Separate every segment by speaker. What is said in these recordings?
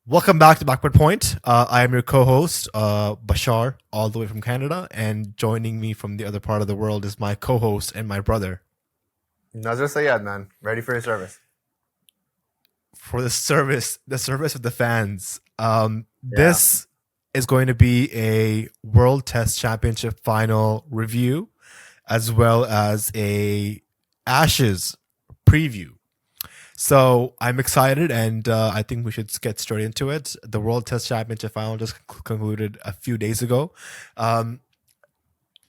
Speaker 1: Welcome back to Backward Point. I am your co-host, Bashar, all the way from Canada, and joining me from the other part of the world is my co-host and my brother
Speaker 2: Nazar Sayed, man. Ready for your service.
Speaker 1: for the service of the fans.
Speaker 2: Yeah.
Speaker 1: This is going to be a World Test Championship final review, as well as a Ashes preview. So I'm excited, and I think we should get straight into it. The World Test Championship final just concluded a few days ago. Um,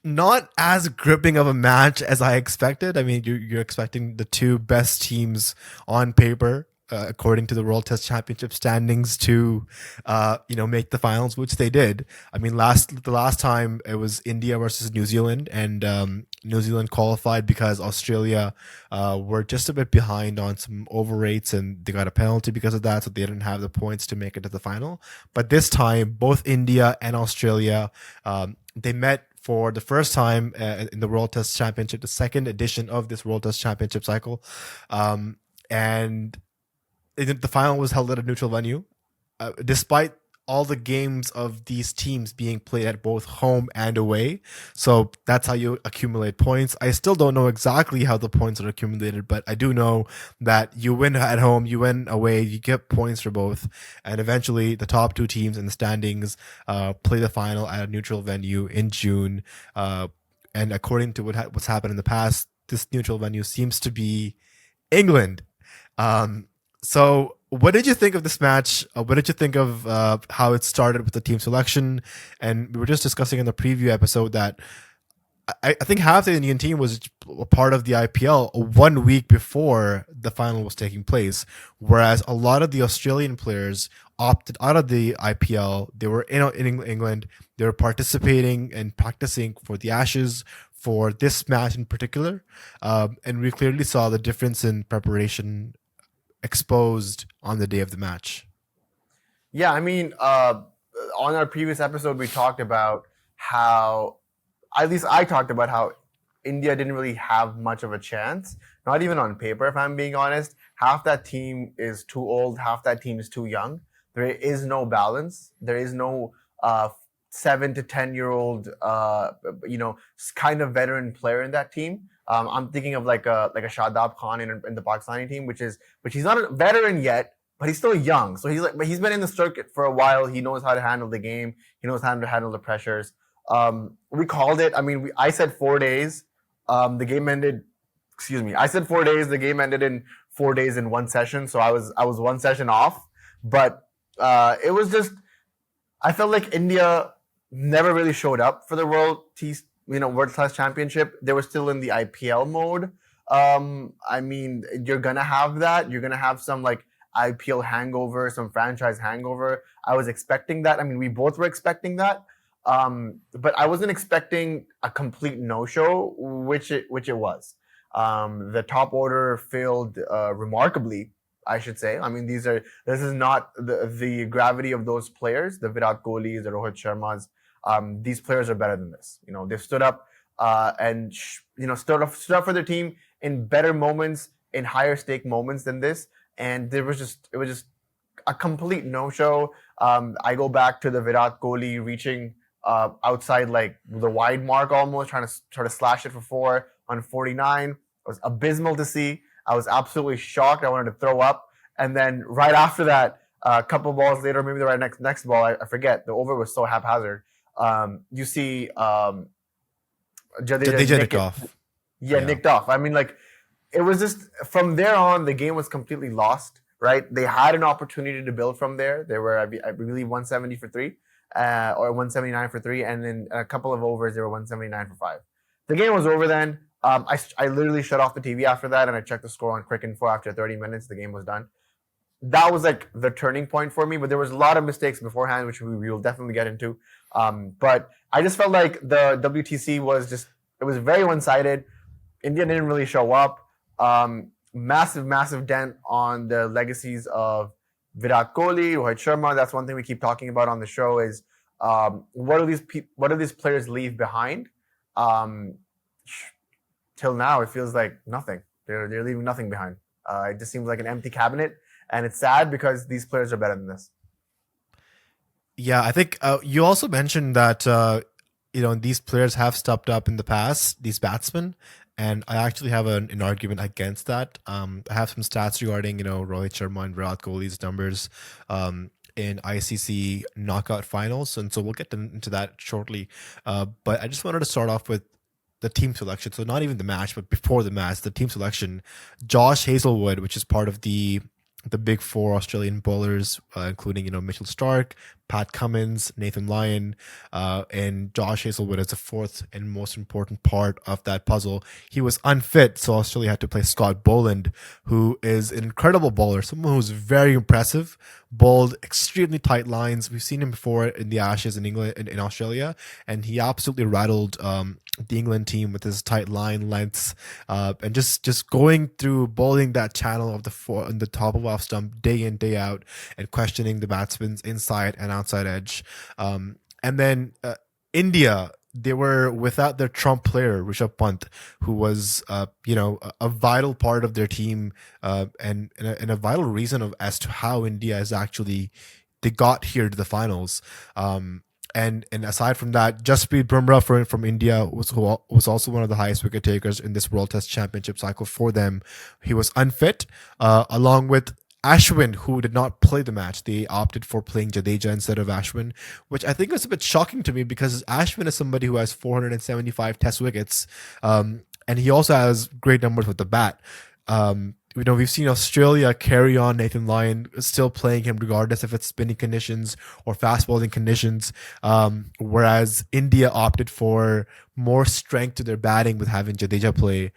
Speaker 1: not as gripping of a match as I expected. I mean, you're expecting the two best teams on paper, according to the World Test Championship standings, to make the finals, which they did. I mean, the last time it was India versus New Zealand, and New Zealand qualified because Australia were just a bit behind on some overrates, and they got a penalty because of that, so they didn't have the points to make it to the final. But this time, both India and Australia they met for the first time in the World Test Championship, the second edition of this World Test Championship cycle. And the final was held at a neutral venue. Despite all the games of these teams being played at both home and away. So that's how you accumulate points. I still don't know exactly how the points are accumulated, but I do know that you win at home, you win away, you get points for both. And eventually the top two teams in the standings play the final at a neutral venue in June. And according to what's happened in the past, this neutral venue seems to be England. So, what did you think of this match? What did you think of how it started with the team selection? And we were just discussing in the preview episode that I think half the Indian team was a part of the IPL 1 week before the final was taking place, whereas a lot of the Australian players opted out of the IPL. They were in England. They were participating and practicing for the Ashes for this match in particular, and we clearly saw the difference in preparation exposed on the day of the match.
Speaker 2: Yeah, I mean, on our previous episode, we talked about how, at least I talked about how India didn't really have much of a chance, not even on paper, if I'm being honest. Half that team is too old, half that team is too young. There is no balance. There is no 7 to 10 year old, kind of veteran player in that team. I'm thinking of like a Shadab Khan in the Pakistani team, which he's not a veteran yet, but he's still young. So but he's been in the circuit for a while. He knows how to handle the game. He knows how to handle the pressures. We called it. I mean, I said 4 days. The game ended. Excuse me. I said 4 days. The game ended in 4 days in one session. So I was one session off, but it was just. I felt like India never really showed up for the World Class Championship. They were still in the IPL mode. I mean, you're gonna have that. You're gonna have some like IPL hangover, some franchise hangover. I was expecting that. I mean, we both were expecting that. But I wasn't expecting a complete no-show, which it was. The top order failed remarkably, I should say. I mean, this is not the gravity of those players, the Virat Kohlis, the Rohit Sharmas. These players are better than this. They've stood up and stood up for their team in better moments, in higher stake moments than this. And it was just a complete no show. I go back to the Virat Kohli reaching outside like the wide mark, almost try to slash it for four on 49. It was abysmal to see. I was absolutely shocked. I wanted to throw up. And then right after that, a couple balls later, maybe the right next ball, I forget. The over was so haphazard. You see Jadeja
Speaker 1: They
Speaker 2: nick
Speaker 1: it
Speaker 2: it.
Speaker 1: off.
Speaker 2: Yeah,
Speaker 1: Yeah.
Speaker 2: nicked off. I mean, like, it was just from there on, the game was completely lost, right? They had an opportunity to build from there. They were, I believe, 170 for three, or 179 for three. And in a couple of overs, they were 179 for five. The game was over then. I literally shut off the TV after that, and I checked the score on Cricket Info after 30 minutes. The game was done. That was like the turning point for me, but there was a lot of mistakes beforehand, which we will definitely get into. But I just felt like the WTC it was very one-sided. India didn't really show up. Massive dent on the legacies of Virat Kohli, Rohit Sharma. That's one thing we keep talking about on the show is what do these players leave behind? Um, till now, it feels like nothing. They're leaving nothing behind. It just seems like an empty cabinet, and it's sad because these players are better than this.
Speaker 1: Yeah, I think you also mentioned that these players have stepped up in the past, these batsmen, and I actually have an argument against that. I have some stats regarding Rohit Sharma and Virat Kohli's numbers in ICC knockout finals, and so we'll get into that shortly. But I just wanted to start off with the team selection. So not even the match, but before the match, the team selection. Josh Hazelwood, which is part of the big four Australian bowlers, including Mitchell Stark, Pat Cummins, Nathan Lyon, and Josh Hazelwood as the fourth and most important part of that puzzle. He was unfit, so Australia had to play Scott Boland, who is an incredible bowler, someone who's very impressive, bowled extremely tight lines. We've seen him before in the Ashes in England, in Australia, and he absolutely rattled the England team with his tight line lengths, and just going through bowling that channel of the four on the top of off stump day in day out, and questioning the batsman's inside and outside edge. And then India, they were without their trump player Rishabh Pant, who was a vital part of their team, and a vital reason of as to how India is actually they got here to the finals. And aside from that, Jasprit Bumrah from India was also one of the highest wicket takers in this World Test Championship cycle for them. He was unfit, along with Ashwin, who did not play the match. They opted for playing Jadeja instead of Ashwin, which I think was a bit shocking to me because Ashwin is somebody who has 475 Test wickets, and he also has great numbers with the bat. We've seen Australia carry on Nathan Lyon, still playing him regardless if it's spinning conditions or fast bowling conditions. Whereas India opted for more strength to their batting with having Jadeja play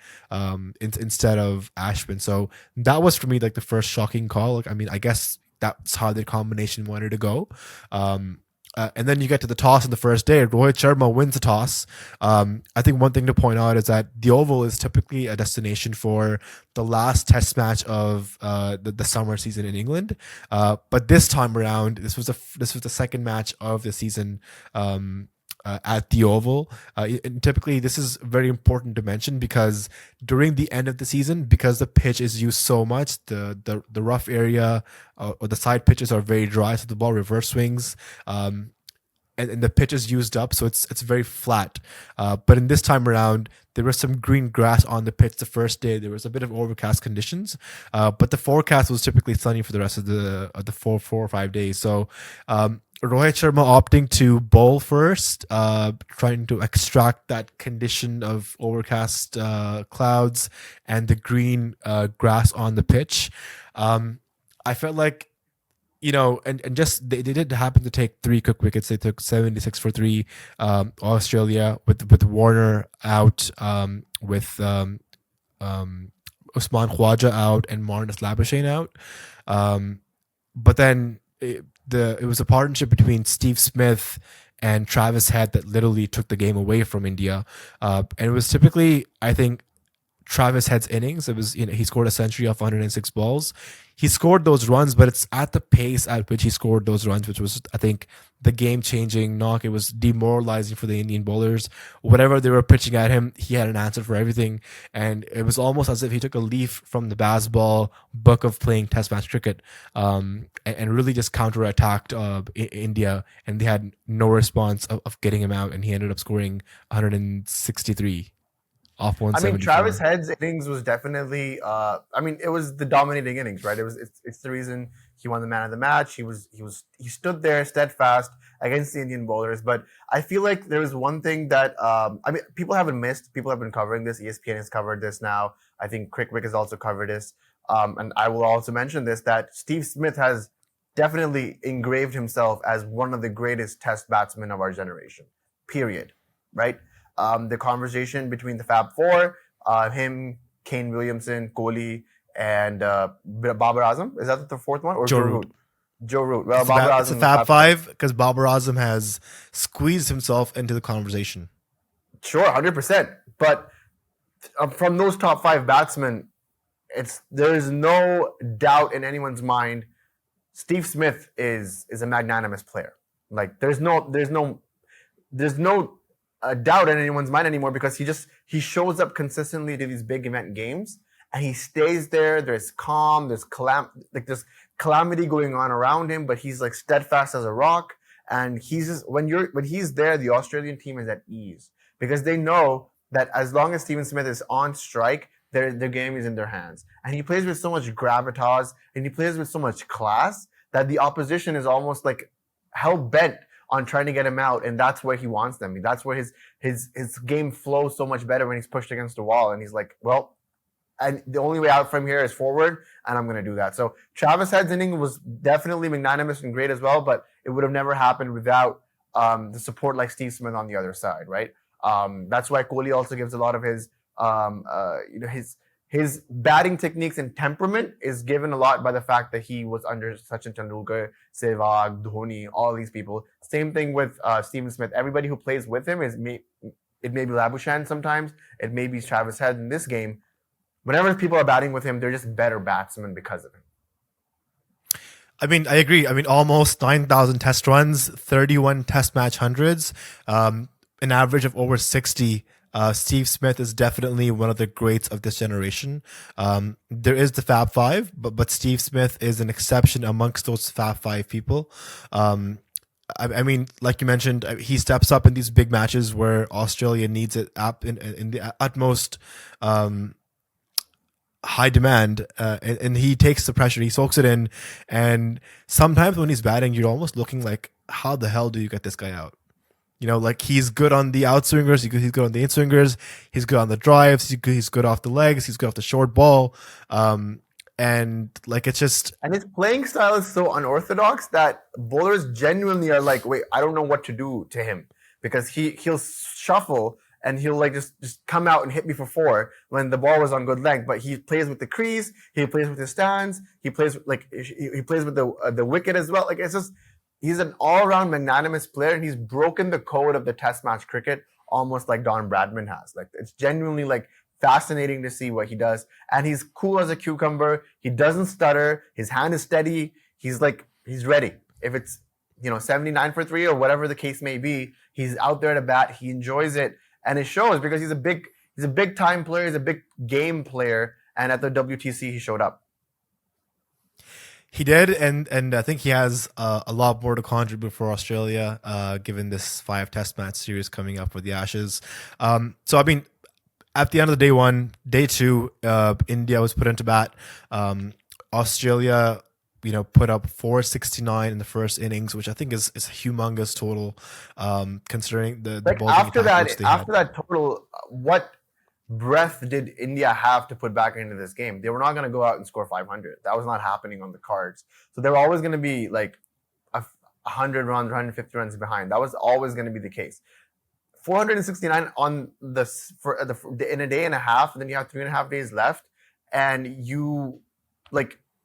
Speaker 1: instead of Ashwin. So that was for me like the first shocking call. Like, I mean, I guess that's how the combination wanted to go. And then you get to the toss on the first day. Rohit Sharma wins the toss. I think one thing to point out is that the Oval is typically a destination for the last Test match of the summer season in England. But this time around, this was the second match of the season. At the Oval. And typically, this is very important to mention because during the end of the season, because the pitch is used so much, the rough area or the side pitches are very dry, so the ball reverse swings. And the pitch is used up, so it's very flat. But in this time around, there was some green grass on the pitch the first day. There was a bit of overcast conditions, but the forecast was typically sunny for the rest of the four or 5 days. So Rohit Sharma opting to bowl first, trying to extract that condition of overcast clouds and the green grass on the pitch. I felt like and just they did happen to take three quick wickets. They took 76 for three. Australia with Warner out, with Usman Khwaja out and Marnus Labuschagne out. But then it was a partnership between Steve Smith and Travis Head that literally took the game away from India. And it was typically, I think, Travis Head's innings. It was, he scored a century off 106 balls. He scored those runs, but it's at the pace at which he scored those runs, which was, I think, the game-changing knock. It was demoralizing for the Indian bowlers. Whatever they were pitching at him, he had an answer for everything. And it was almost as if he took a leaf from the baseball book of playing Test match cricket, and really just counterattacked India. And they had no response of getting him out. And he ended up scoring 163. Off 174.
Speaker 2: I mean, Travis Head's innings was definitely. It was the dominating innings, right? It's the reason he won the man of the match. He stood there steadfast against the Indian bowlers. But I feel like there was one thing that people haven't missed. People have been covering this. ESPN has covered this now. I think Crickwick has also covered this. And I will also mention this, that Steve Smith has definitely engraved himself as one of the greatest Test batsmen of our generation. Period. Right. The conversation between the Fab Four, him, Kane Williamson, Kohli, and Babar Azam. Is that the fourth one? Or
Speaker 1: Joe Root?
Speaker 2: Joe Root. Well,
Speaker 1: it's a Fab Five because Babar Azam has squeezed himself into the conversation.
Speaker 2: Sure, 100%. But from those top five batsmen, there is no doubt in anyone's mind. Steve Smith is a magnanimous player. Like there's no a doubt in anyone's mind anymore, because he shows up consistently to these big event games and he stays there. There's calm, there's calamity going on around him, but he's like steadfast as a rock. And he's just when he's there, the Australian team is at ease because they know that as long as Steven Smith is on strike, their game is in their hands. And he plays with so much gravitas and he plays with so much class that the opposition is almost like hell bent on trying to get him out, and that's where he wants them. That's where his game flows so much better when he's pushed against the wall, and he's like, well, and the only way out from here is forward, and I'm going to do that. So Travis Head's inning was definitely magnanimous and great as well, but it would have never happened without the support like Steve Smith on the other side, right? That's why Kohli also gives a lot of his his batting techniques and temperament is given a lot by the fact that he was under Sachin Tendulkar, Sehwag, Dhoni, all these people. Same thing with Stephen Smith. Everybody who plays with him it may be Labuschagne sometimes, it may be Travis Head in this game. Whenever people are batting with him, they're just better batsmen because of him.
Speaker 1: I mean, I agree. I mean, almost 9,000 test runs, 31 test match hundreds, an average of over 60. Steve Smith is definitely one of the greats of this generation. There is the Fab Five, but Steve Smith is an exception amongst those Fab Five people. I mean, like you mentioned, he steps up in these big matches where Australia needs it up in the utmost high demand, and he takes the pressure, he soaks it in, and sometimes when he's batting, you're almost looking like, how the hell do you get this guy out? You know, like he's good on the outswingers, he's good on the inswingers, he's good on the drives, he's good off the legs, he's good off the short ball, and like it's just,
Speaker 2: and his playing style is so unorthodox that bowlers genuinely are like, wait, I don't know what to do to him, because he'll shuffle and he'll like just come out and hit me for 4 when the ball was on good length. But he plays with the crease, he plays with his stance, he plays like he plays with the wicket as well. Like it's just, he's an all-around magnanimous player, and he's broken the code of the Test match cricket almost like Don Bradman has. Like it's genuinely like fascinating to see what he does, and he's cool as a cucumber. He doesn't stutter. His hand is steady. He's ready. If it's 79 for 3 or whatever the case may be, he's out there to bat. He enjoys it. And it shows because he's a big time player, he's a big game player, and at the WTC he showed up.
Speaker 1: He did, and I think he has a lot more to contribute for Australia, given this 5 Test match series coming up with the Ashes. So I mean, at the end of the day 2, India was put into bat. Australia, put up 469 in the first innings, which I think is a humongous total, considering the bowling
Speaker 2: after
Speaker 1: attack
Speaker 2: that total, what breath did India have to put back into this game? They were not going to go out and score 500. That was not happening on the cards. So they were always going to be like 100 runs, 150 runs behind. That was always going to be the case. 469 on in a day and a half, and then you have 3.5 days left, and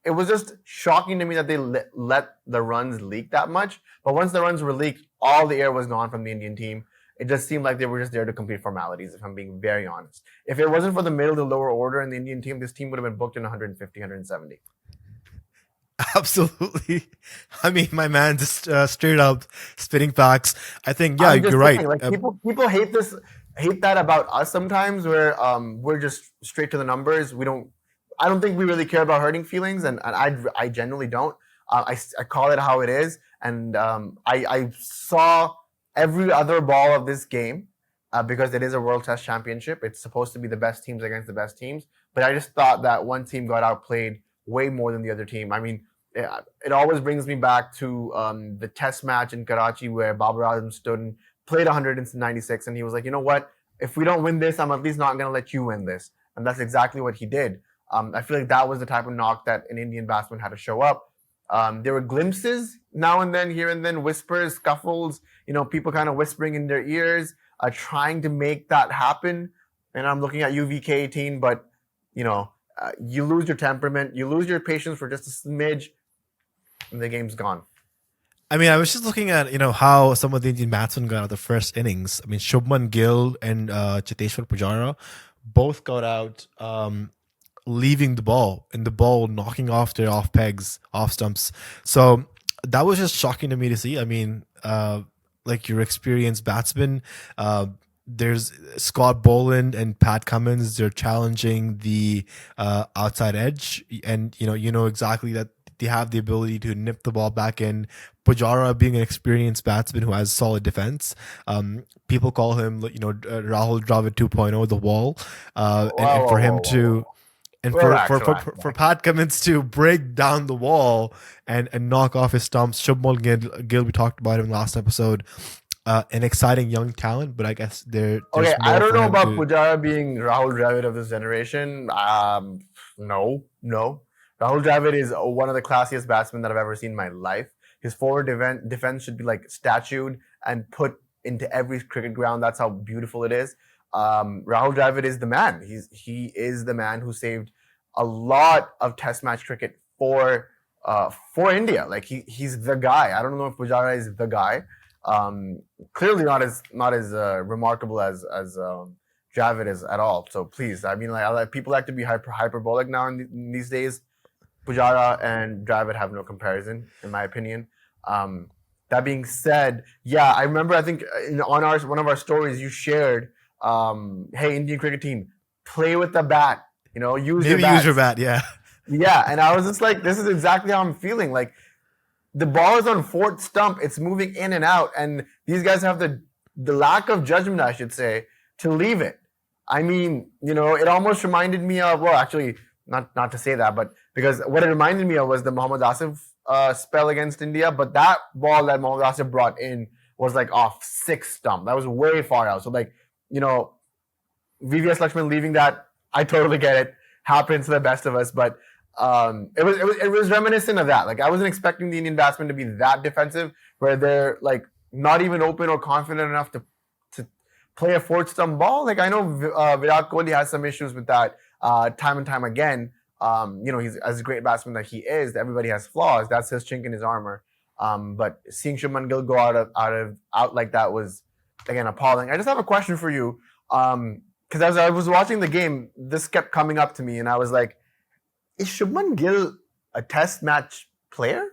Speaker 2: it was just shocking to me that they let the runs leak that much. But once the runs were leaked, all the air was gone from the Indian team. It just seemed like they were just there to complete formalities, if I'm being very honest. If it wasn't for the middle to lower order in the Indian team, this team would have been booked in 150, 170.
Speaker 1: Absolutely. I mean, my man just straight up spitting facts. I think, yeah, you're right.
Speaker 2: Like people hate that about us sometimes, where we're just straight to the numbers. I don't think we really care about hurting feelings, and I genuinely don't. I call it how it is, and I saw every other ball of this game because it is a World Test Championship. It's supposed to be the best teams against the best teams, but I just thought that one team got outplayed way more than the other team. I mean, it always brings me back to the Test match in Karachi where Babar Azam stood and played 196, and he was like, you know what? If we don't win this, I'm at least not going to let you win this, and that's exactly what he did. I feel like that was the type of knock that an Indian batsman had to show up. There were glimpses now and then, here and then, whispers, scuffles, people kind of whispering in their ears, trying to make that happen. And I'm looking at you, VK18, but, you lose your temperament, you lose your patience for just a smidge, and the game's gone.
Speaker 1: I mean, I was just looking at, how some of the Indian batsmen got out of the first innings. I mean, Shubman Gill and Cheteshwar Pujara both got out leaving the ball, and the ball knocking off their off pegs, off stumps. So that was just shocking to me to see. I mean, like your experienced batsmen, there's Scott Boland and Pat Cummins. They're challenging the outside edge, and you know exactly that they have the ability to nip the ball back in. Pujara being an experienced batsman who has solid defense. People call him, Rahul Dravid 2.0, the wall. And for him to and
Speaker 2: Relax, relax,
Speaker 1: for
Speaker 2: relax.
Speaker 1: Pat Cummins to break down the wall and knock off his stumps. Shubman Gill, we talked about him last episode. An exciting young talent, but I guess there's
Speaker 2: Okay,
Speaker 1: more
Speaker 2: I don't
Speaker 1: for
Speaker 2: know
Speaker 1: him
Speaker 2: about
Speaker 1: to.
Speaker 2: Pujara being Rahul Dravid of this generation. No, no. Rahul Dravid is one of the classiest batsmen that I've ever seen in my life. His forward defense should be like statued and put into every cricket ground. That's how beautiful it is. Rahul Dravid is the man. He is the man who saved a lot of Test match cricket for India. Like he's the guy. I don't know if Pujara is the guy. Clearly not as remarkable as Dravid is at all. So please, I mean, like people like to be hyperbolic now in these days. Pujara and Dravid have no comparison, in my opinion. That being said, yeah, I remember. I think on one of our stories, you shared, "Hey, Indian cricket team, play with the bat. Use
Speaker 1: Your bat, yeah.
Speaker 2: Yeah." And I was just like, "This is exactly how I'm feeling." Like the ball is on fourth stump; it's moving in and out, and these guys have the lack of judgment, I should say, to leave it. I mean, it almost reminded me of, well, actually, not to say that, but because what it reminded me of was the Mohammad Asif spell against India. But that ball that Mohammad Asif brought in was like off sixth stump. That was way far out. So like, VVS Lakshman leaving that, I totally get it. Happens to the best of us, but it was reminiscent of that. Like I wasn't expecting the Indian batsmen to be that defensive, where they're like not even open or confident enough to play a fourth stump ball. Like I know Virat Kohli has some issues with that time and time again. He's as a great batsman that he is. Everybody has flaws. That's his chink in his armor. But seeing Shubman Gill go out like that was again appalling. I just have a question for you. Because as I was watching the game, this kept coming up to me, and I was like, is Shubman Gill a Test match player?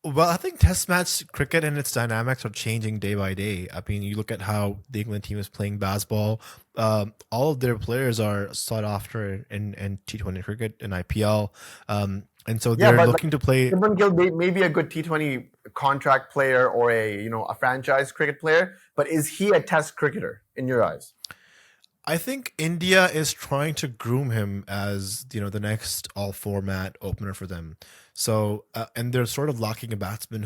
Speaker 1: Well, I think Test match cricket and its dynamics are changing day by day. I mean, you look at how the England team is playing basketball. All of their players are sought after in T20 cricket and IPL, and so they're looking to play.
Speaker 2: Shubman Gill may be a good T20 contract player or a franchise cricket player, but is he a Test cricketer in your eyes?
Speaker 1: I think India is trying to groom him as the next all format opener for them. So and they're sort of lacking a batsman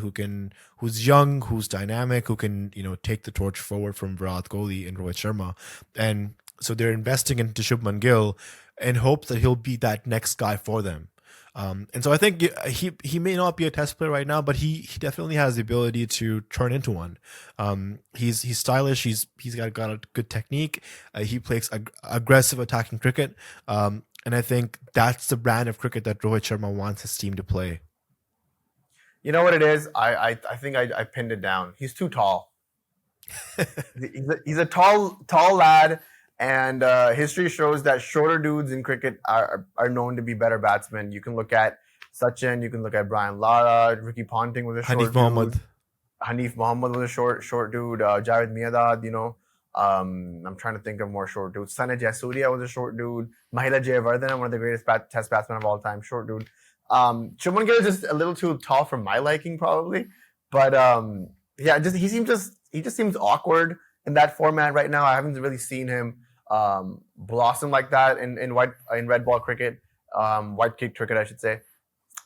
Speaker 1: who's young, who's dynamic, who can take the torch forward from Virat Kohli and Rohit Sharma, and so they're investing into Shubman Gill in hopes that he'll be that next guy for them. And so I think he may not be a Test player right now, but he definitely has the ability to turn into one. He's stylish. He's got a good technique. He plays aggressive attacking cricket. And I think that's the brand of cricket that Rohit Sharma wants his team to play.
Speaker 2: You know what it is? I think I pinned it down. He's too tall. He's a tall lad. And history shows that shorter dudes in cricket are known to be better batsmen. You can look at Sachin, you can look at Brian Lara, Ricky Ponting was a short dude. Hanif Mohammad was a short dude. Javed Miadad, I'm trying to think of more short dudes. Sanjay Jayasuriya was a short dude. Mahela Jayawardene, one of the greatest Test batsmen of all time, short dude. Shubman Gill is just a little too tall for my liking, probably. But he just seems awkward in that format right now. I haven't really seen him blossom like that in red ball cricket, white kit cricket, I should say.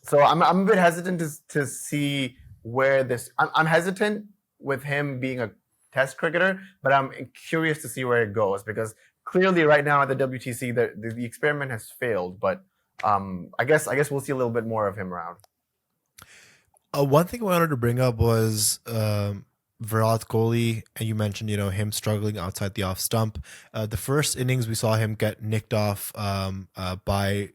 Speaker 2: So I'm a bit hesitant to see where this. I'm hesitant with him being a Test cricketer, but I'm curious to see where it goes, because clearly right now at the WTC the experiment has failed. But I guess we'll see a little bit more of him around.
Speaker 1: One thing I wanted to bring up was Virat Kohli, and you mentioned him struggling outside the off stump. The first innings we saw him get nicked off by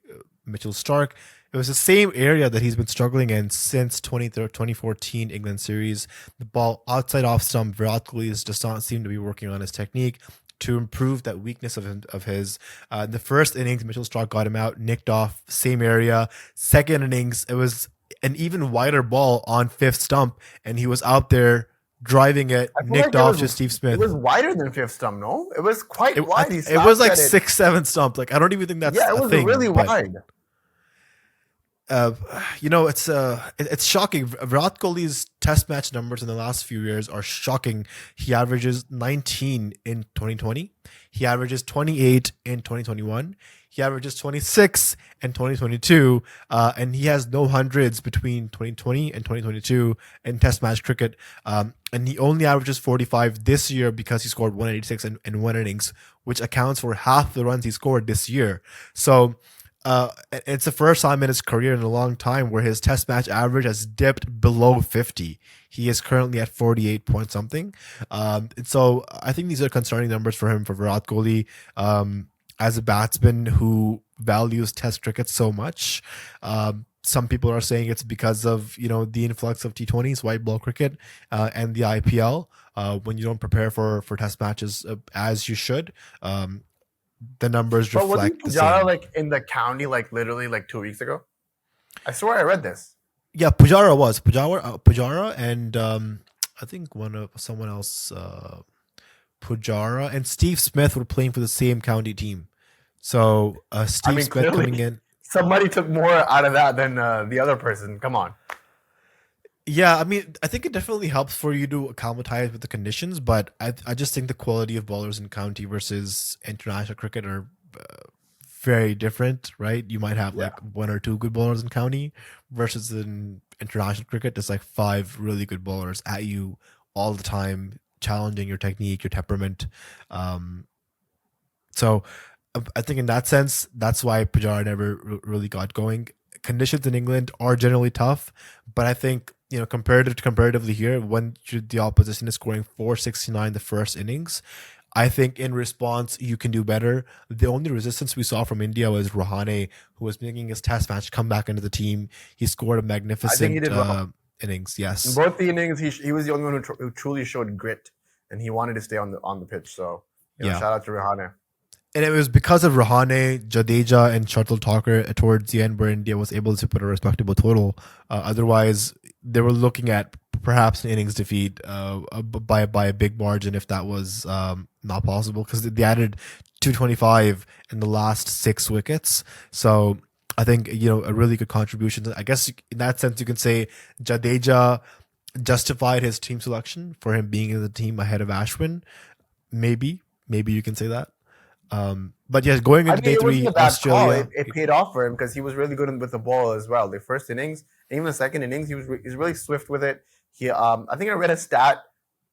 Speaker 1: Mitchell Starc. It was the same area that he's been struggling in since 2014 England series. The ball outside off stump, Virat Kohli does not seem to be working on his technique to improve that weakness of his. The first innings, Mitchell Starc got him out, nicked off, same area. Second innings, it was an even wider ball on fifth stump, and he was out there driving it, nicked off to Steve Smith.
Speaker 2: It was wider than fifth stump, no? It was quite wide.
Speaker 1: It was like 6-7 stump. Like I don't even think that's
Speaker 2: it was really wide.
Speaker 1: uh, it's shocking. Virat Kohli's test match numbers in the last few years are shocking. He averages 19 in 2020. He averages 28 in 2021. He averages 26 in 2022, and he has no hundreds between 2020 and 2022 in test match cricket. And he only averages 45 this year because he scored 186 in one innings, which accounts for half the runs he scored this year. So it's the first time in his career in a long time where his test match average has dipped below 50. He is currently at 48 point something. And so I think these are concerning numbers for him, for Virat Kohli, as a batsman who values test cricket so much. Some people are saying it's because of, the influx of T20s, white ball cricket, and the IPL. When you don't prepare for test matches as you should, the numbers
Speaker 2: But
Speaker 1: reflect
Speaker 2: wasn't
Speaker 1: the
Speaker 2: Pujara
Speaker 1: same.
Speaker 2: like in the county like literally like 2 weeks ago? I swear I read this.
Speaker 1: Yeah, Pujara, and I think someone else, Pujara and Steve Smith were playing for the same county team. So Steve
Speaker 2: mean,
Speaker 1: Smith coming
Speaker 2: clearly.
Speaker 1: in.
Speaker 2: Somebody took more out of that than the other person. Come on.
Speaker 1: Yeah, I mean, I think it definitely helps for you to acclimatize with the conditions, but I just think the quality of bowlers in county versus international cricket are very different, right? You might have
Speaker 2: Yeah.
Speaker 1: like one or two good bowlers in county versus in international cricket, there's like five really good bowlers at you all the time, challenging your technique, your temperament. Um, so I think in that sense, that's why Pujara never really got going. Conditions in England are generally tough, but I think comparatively here, when the opposition is scoring 469 the first innings, I think in response you can do better. The only resistance we saw from India was Rahane, who was making his test match come back into the team. He scored a
Speaker 2: I think he
Speaker 1: magnificent
Speaker 2: did well.
Speaker 1: innings.
Speaker 2: In
Speaker 1: Yes,
Speaker 2: both the innings, he was the only one who truly showed grit, and he wanted to stay on the pitch. So,
Speaker 1: yeah.
Speaker 2: shout out to Rihane.
Speaker 1: And it was because of Rahane, Jadeja, and Shuttle Talker towards the end where India was able to put a respectable total. Otherwise, they were looking at perhaps an innings defeat by a big margin if that was not possible, because they added 225 in the last 6 wickets. So I think a really good contribution. I guess in that sense you can say Jadeja justified his team selection for him being in the team ahead of Ashwin. Maybe you can say that. But yes, going into day
Speaker 2: It wasn't
Speaker 1: three,
Speaker 2: a bad call.
Speaker 1: Australia.
Speaker 2: It paid off for him because he was really good with the ball as well. The first innings, even the second innings, he's really swift with it. I think I read a stat.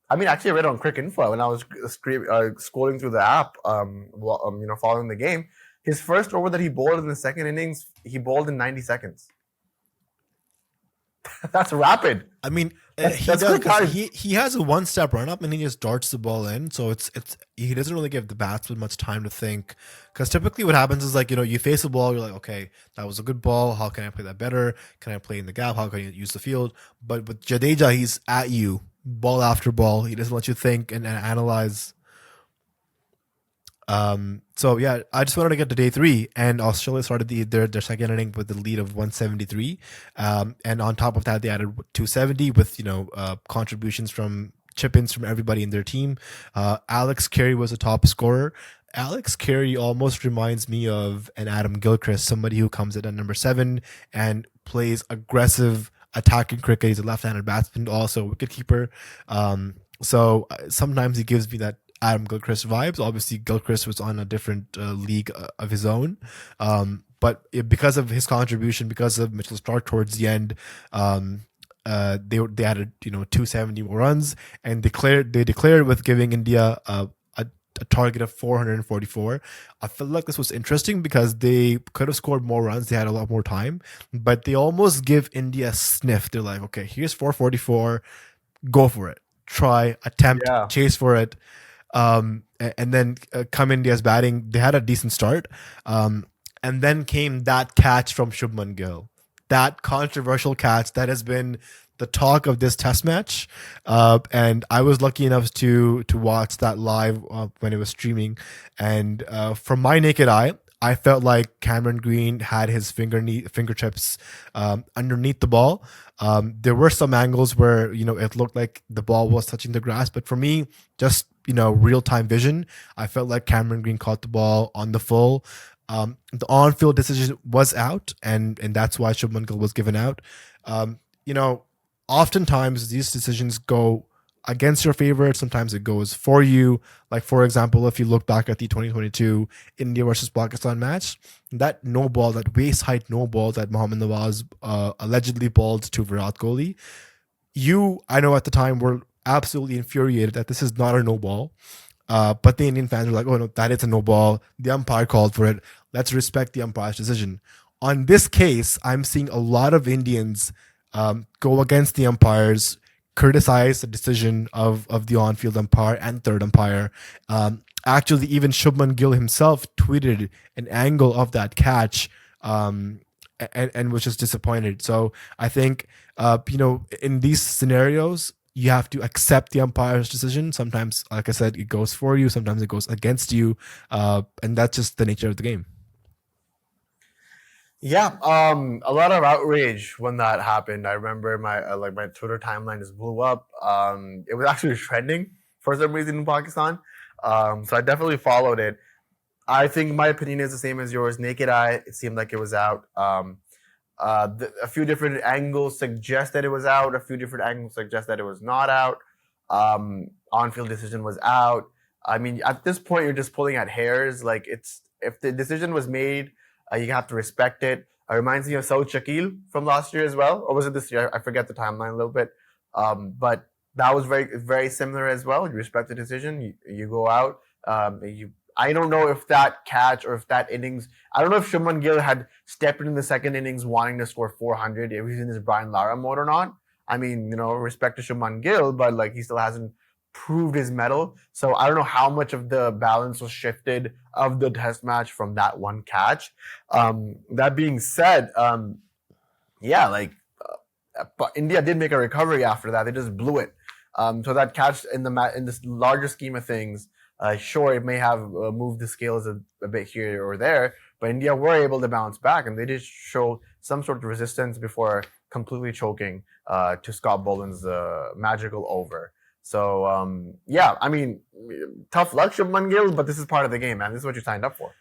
Speaker 2: Actually, I read it on Cricket Info when I was scrolling through the app. Following the game, his first over that he bowled in the second innings, he bowled in 90 seconds. That's rapid.
Speaker 1: I mean,
Speaker 2: That's quick, guys.
Speaker 1: he has a one-step run-up and he just darts the ball in. So it's he doesn't really give the batsman much time to think. Because typically what happens is like, you face a ball, you're like, okay, that was a good ball. How can I play that better? Can I play in the gap? How can I use the field? But with Jadeja, he's at you, ball after ball. He doesn't let you think and analyze. So yeah, I just wanted to get to day three, and Australia started their second inning with the lead of 173, and on top of that they added 270 with contributions from chip-ins from everybody in their team. Alex Carey was a top scorer. Alex Carey almost reminds me of an Adam Gilchrist, somebody who comes in at number 7 and plays aggressive attacking cricket. He's a left-handed batsman, also a wicketkeeper. So sometimes he gives me that Adam Gilchrist vibes. Obviously, Gilchrist was on a different league of his own, but because of his contribution, because of Mitchell Starc towards the end, they added 270 more runs, and they declared with giving India a target of 444. I feel like this was interesting because they could have scored more runs. They had a lot more time, but they almost give India a sniff. They're like, okay, here's 444, go for it, try, attempt, chase for it. And then come India's batting. They had a decent start. And then came that catch from Shubman Gill, that controversial catch that has been the talk of this test match. And I was lucky enough to watch that live when it was streaming. And from my naked eye, I felt like Cameron Green had his fingertips underneath the ball. There were some angles where it looked like the ball was touching the grass, but for me, just real-time vision, I felt like Cameron Green caught the ball on the full. The on-field decision was out, and that's why Shubman Gill was given out. You know, oftentimes these decisions go against your favorite. Sometimes it goes for you. Like for example, if you look back at the 2022 India versus Pakistan match, that no ball, that waist height no ball that Mohammad Nawaz allegedly balled to Virat Kohli, I know at the time, were absolutely infuriated that this is not a no ball. But the Indian fans were like, oh no, that is a no ball. The umpire called for it. Let's respect the umpire's decision. On this case, I'm seeing a lot of Indians go against the umpires, criticize the decision of the on-field umpire and third umpire. Actually, even Shubman Gill himself tweeted an angle of that catch, and was just disappointed. So I think, in these scenarios, you have to accept the umpire's decision. Sometimes, like I said, it goes for you. Sometimes it goes against you, and that's just the nature of the game.
Speaker 2: Yeah, a lot of outrage when that happened. I remember my Twitter timeline just blew up. It was actually trending for some reason in Pakistan. So I definitely followed it. I think my opinion is the same as yours. Naked eye, it seemed like it was out. A few different angles suggest that it was out. A few different angles suggest that it was not out. On-field decision was out. I mean, at this point, you're just pulling at hairs. Like if the decision was made, you have to respect it. It reminds me of Saud Shakil from last year as well, or was it this year? I forget the timeline a little bit. But that was very similar as well. You respect the decision. You go out. I don't know if that catch or if that innings. I don't know if Shubman Gill had stepped in the second innings wanting to score 400 if he's in his Brian Lara mode or not. I mean, respect to Shubman Gill, but like he still hasn't proved his mettle. So I don't know how much of the balance was shifted of the test match from that one catch. That being said, yeah, but India did make a recovery after that. They just blew it. So that catch in this larger scheme of things, sure, it may have moved the scales a bit here or there, but India were able to bounce back, and they did show some sort of resistance before completely choking to Scott Boland's magical over. So, yeah, I mean, tough luck, Shubman Gill, but this is part of the game, man. This is what you signed up for.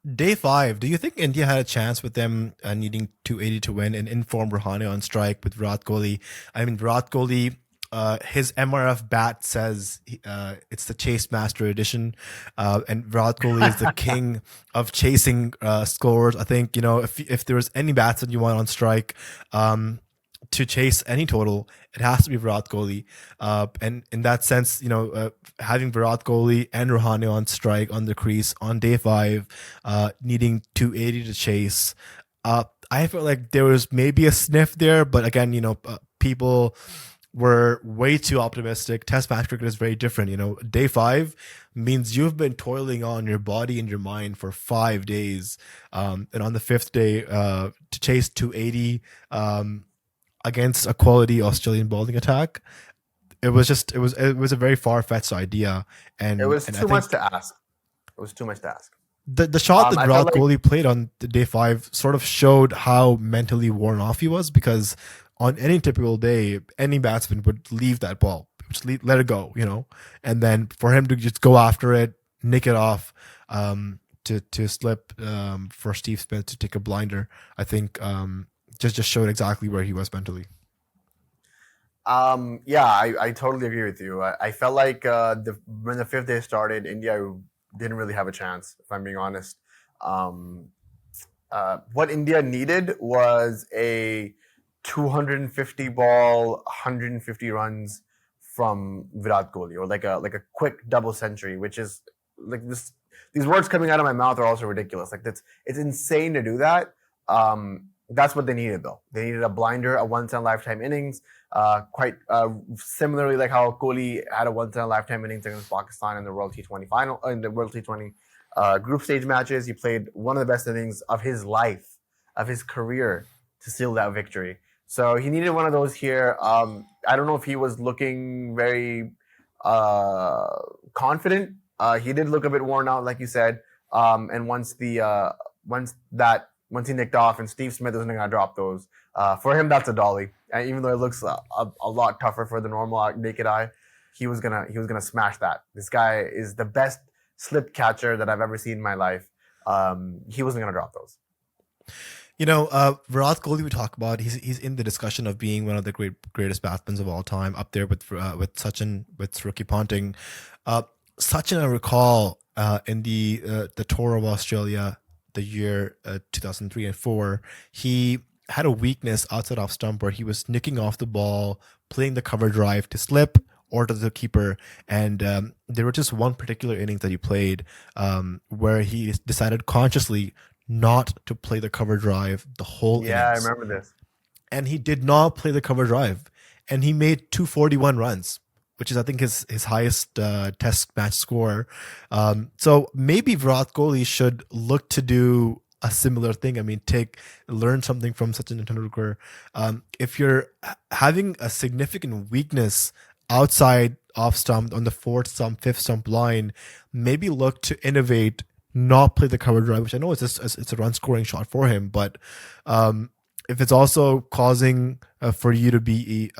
Speaker 1: Day 5, do you think India had a chance with them needing 280 to win and inform Rahane on strike with Virat Kohli? I mean, Virat Kohli, his MRF bat says it's the Chase Master Edition, and Virat Kohli is the king of chasing scores. I think, if there was any batsman you want on strike, to chase any total, it has to be Virat Kohli. And in that sense, having Virat Kohli and Rahane on strike on the crease on day 5, needing 280 to chase, I felt like there was maybe a sniff there, but again, people were way too optimistic. Test match cricket is very different. Day 5 means you've been toiling on your body and your mind for 5 days, and on the 5th day, to chase 280. Against a quality Australian bowling attack, it was a very far-fetched idea, and
Speaker 2: it was too much to ask. It was too much to ask.
Speaker 1: The shot that Virat Kohli played on the day 5 sort of showed how mentally worn off he was, because on any typical day, any batsman would leave that ball, just let it go, and then for him to just go after it, nick it off, to slip, for Steve Smith to take a blinder, I think. Just showed exactly where he was mentally.
Speaker 2: Yeah, I totally agree with you. I felt like when the 5th day started, India didn't really have a chance, if I'm being honest. What India needed was a 250 ball, 150 runs from Virat Kohli, or like a quick double century, which is like this. These words coming out of my mouth are also ridiculous. Like it's insane to do that. That's what they needed, though. They needed a blinder, a once-in-a-lifetime innings, quite similarly like how Kohli had a once-in-a-lifetime innings against Pakistan in the World T20 Final, in the World T20 group stage matches. He played one of the best innings of his life, of his career, to seal that victory. So he needed one of those here. I don't know if he was looking very confident. He did look a bit worn out, like you said. And once he nicked off and Steve Smith isn't going to drop those, for him, that's a dolly. And even though it looks a lot tougher for the normal naked eye, he was gonna smash that. This guy is the best slip catcher that I've ever seen in my life. he wasn't going to drop those.
Speaker 1: Virat Kohli we talk about. He's in the discussion of being one of the greatest batsmen of all time, up there with Sachin, with Ricky Ponting. Sachin, I recall in the tour of Australia, the year 2003 and 4, he had a weakness outside off stump where he was nicking off the ball, playing the cover drive to slip or to the keeper. And there was just one particular innings that he played where he decided consciously not to play the cover drive the whole innings.
Speaker 2: Yeah, I remember this.
Speaker 1: And he did not play the cover drive. And he made 241 runs, which is, I think, his highest test match score. So maybe Virat Kohli should look to do a similar thing. I mean, learn something from Sachin Tendulkar. If you're having a significant weakness outside off stump on the fourth stump, fifth stump line, maybe look to innovate, not play the cover drive, which I know it's a run scoring shot for him, but if it's also causing for you to be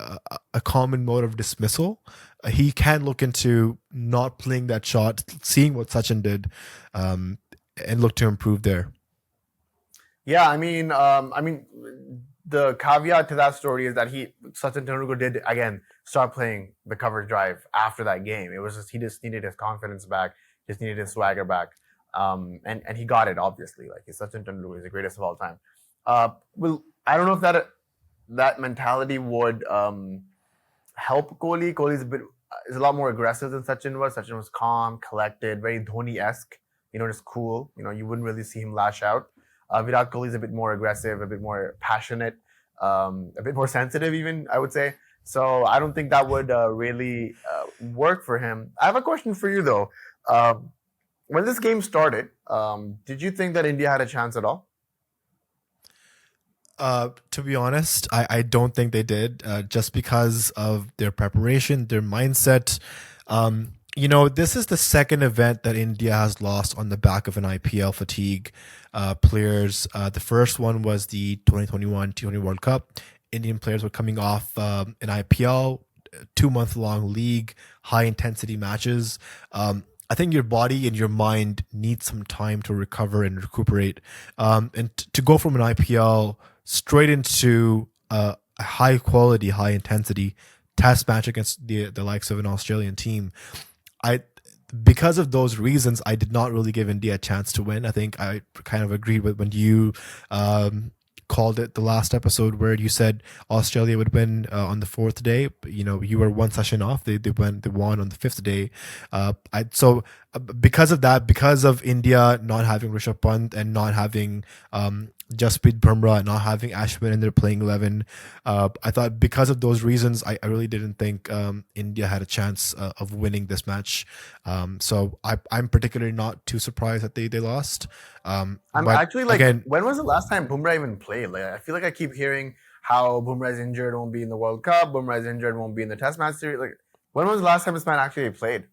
Speaker 1: a common mode of dismissal, he can look into not playing that shot, seeing what Sachin did, and look to improve there.
Speaker 2: Yeah, I mean, the caveat to that story is that Sachin Tendulkar did again start playing the cover drive after that game. It was just he just needed his confidence back, just needed his swagger back, and he got it obviously. Like Sachin Tendulkar is the greatest of all time. Well, I don't know if that mentality would help Kohli. Kohli is a lot more aggressive than Sachin was. Sachin was calm, collected, very Dhoni-esque. Just cool. You wouldn't really see him lash out. Virat Kohli is a bit more aggressive, a bit more passionate, a bit more sensitive, even I would say. So I don't think that would really work for him. I have a question for you though. When this game started, did you think that India had a chance at all?
Speaker 1: To be honest, I don't think they did, just because of their preparation, their mindset. This is the second event that India has lost on the back of an IPL fatigue. Players, the first one was the 2021 T20 World Cup. Indian players were coming off an IPL, 2-month-long league, high-intensity matches. I think your body and your mind need some time to recover and recuperate. And to go from an IPL straight into a high-quality, high-intensity test match against the likes of an Australian team, because of those reasons, I did not really give India a chance to win. I think I kind of agreed with when you called it the last episode where you said Australia would win on the fourth day. You were one session off. They won on the fifth day. Because of that, because of India not having Rishabh Pant and not having Jasprit Bumrah, not having Ashwin in their playing 11, I thought because of those reasons, I really didn't think India had a chance of winning this match. So I'm particularly not too surprised that they lost.
Speaker 2: I'm actually again, when was the last time Bumrah even played? Like, I feel like I keep hearing how Bumrah's injured, won't be in the World Cup. Bumrah's injured, won't be in the Test match series. Like, when was the last time this man actually played?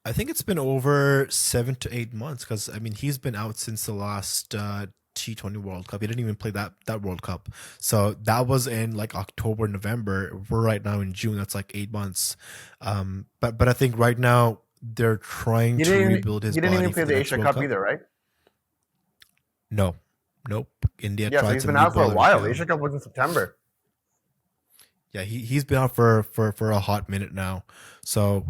Speaker 1: I think it's been over 7 to 8 months, because he's been out since the last T20 World Cup. He didn't even play that World Cup, so that was in like October, November. We're right now in June. That's like 8 months. But I think right now they're trying to rebuild his body.
Speaker 2: He didn't even play the Asia Cup either, right?
Speaker 1: No, nope. India.
Speaker 2: Yeah, so he's been out for a while. The Asia Cup was in September.
Speaker 1: Yeah, he's been out for a hot minute now. So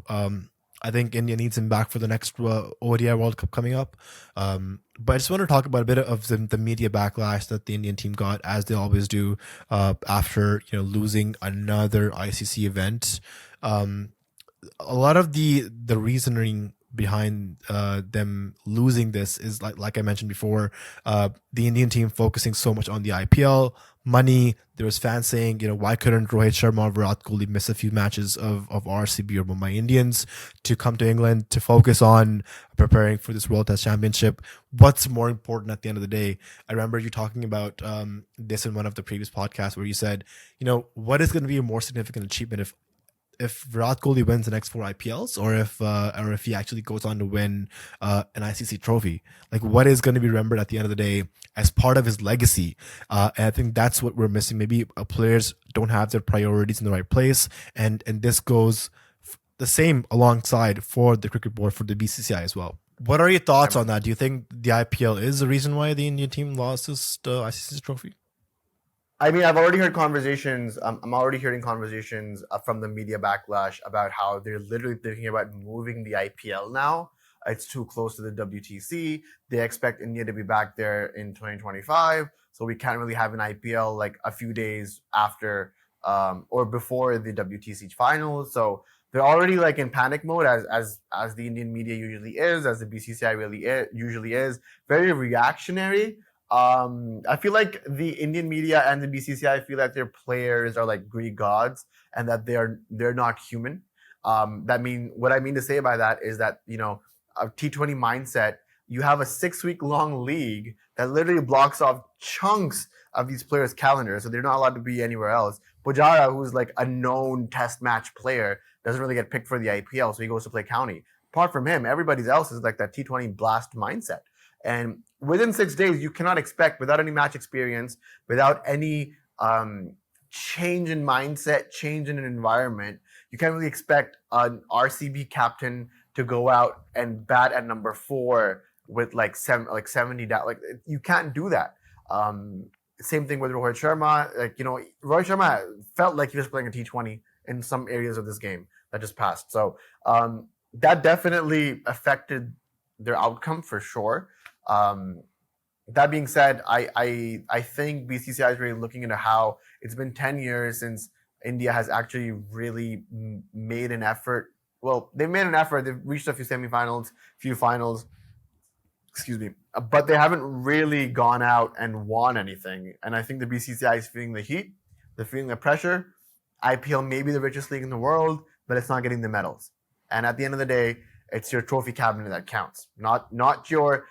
Speaker 1: I think India needs him back for the next ODI World Cup coming up. But I just want to talk about a bit of the media backlash that the Indian team got, as they always do, after losing another ICC event. A lot of the reasoning behind them losing this is like I mentioned before, the Indian team focusing so much on the IPL money. There was fans saying, why couldn't Rohit Sharma or Virat Kohli miss a few matches of RCB or Mumbai Indians to come to England to focus on preparing for this World Test Championship? What's more important at the end of the day? I remember you talking about this in one of the previous podcasts where you said, what is going to be a more significant achievement if Virat Kohli wins the next 4 IPLs, or if he actually goes on to win an ICC trophy? Like, what is going to be remembered at the end of the day as part of his legacy? And I think that's what we're missing. Maybe players don't have their priorities in the right place, and this goes the same alongside for the cricket board, for the BCCI as well. What are your thoughts
Speaker 2: I'm
Speaker 1: on that? Do you think the IPL is the reason why the Indian team lost this ICC trophy?
Speaker 2: I mean, I've already heard conversations. I'm already hearing conversations from the media backlash about how they're literally thinking about moving the IPL now. It's too close to the WTC. They expect India to be back there in 2025, so we can't really have an IPL like a few days after or before the WTC final. So they're already like in panic mode, as the Indian media usually is, as the BCCI usually is, very reactionary. I feel like the Indian media and the BCCI feel that their players are like Greek gods and that they're not human. What I mean to say by that is that a T20 mindset. You have a 6 week long league that literally blocks off chunks of these players' calendars, so they're not allowed to be anywhere else. Pujara, who's like a known Test match player, doesn't really get picked for the IPL, so he goes to play county. Apart from him, everybody else is like that T20 blast mindset. And within 6 days, you cannot expect, without any match experience, without any change in mindset, change in an environment, you can't really expect an RCB captain to go out and bat at number 4 with like 70 down. Like you can't do that. Same thing with Rohit Sharma. Rohit Sharma felt like he was playing a T20 in some areas of this game that just passed. So that definitely affected their outcome for sure. That being said, I think BCCI is really looking into how it's been 10 years since India has actually really made an effort. Well, they've made an effort. They've reached a few semifinals, few finals, excuse me, but they haven't really gone out and won anything. And I think the BCCI is feeling the heat. They're feeling the pressure. IPL may be the richest league in the world, but it's not getting the medals. And at the end of the day, it's your trophy cabinet that counts, not your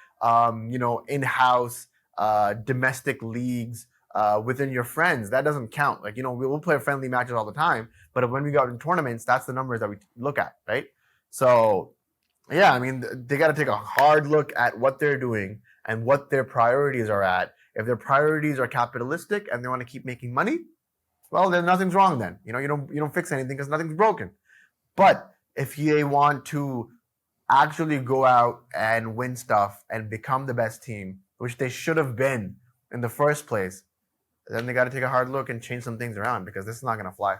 Speaker 2: in-house domestic leagues within your friends. That doesn't count. Like we'll play friendly matches all the time, but when we go out in tournaments, that's the numbers that we look at, right? So yeah, I mean they got to take a hard look at what they're doing and what their priorities are at. If their priorities are capitalistic and they want to keep making money, well, then nothing's wrong. Then you don't fix anything because nothing's broken. But if they want to actually go out and win stuff and become the best team, which they should have been in the first place, then they got to take a hard look and change some things around because this is not going to fly.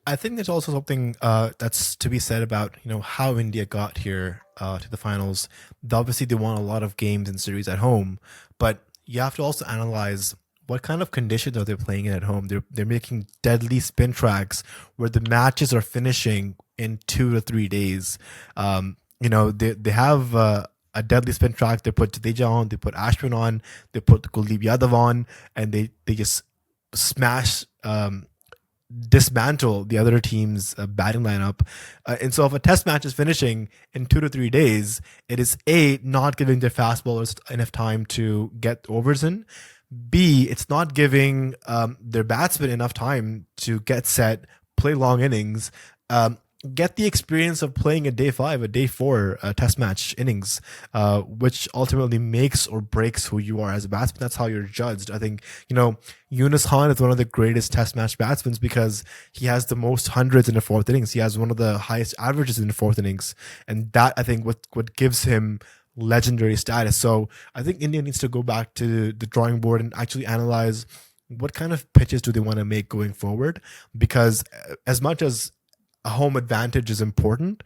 Speaker 1: I think there's also something that's to be said about how India got here to the finals. Obviously, they won a lot of games and series at home, but you have to also analyze what kind of conditions are they playing in at home. They're making deadly spin tracks where the matches are finishing in 2 to 3 days. They have a deadly spin track. They put Jadeja on, they put Ashwin on, they put Kuldeep Yadav on, and they just smash. Dismantle the other team's batting lineup. And so if a test match is finishing in 2 to 3 days, it is A, not giving their fast bowlers enough time to get overs in. B, it's not giving their batsmen enough time to get set, play long innings, get the experience of playing a day 5, a day 4 test match innings, which ultimately makes or breaks who you are as a batsman. That's how you're judged. I think, Yunus Khan is one of the greatest test match batsmen because he has the most hundreds in the 4th innings. He has one of the highest averages in the 4th innings. And that, I think, what gives him legendary status. So I think India needs to go back to the drawing board and actually analyze what kind of pitches do they want to make going forward, because as much as a home advantage is important,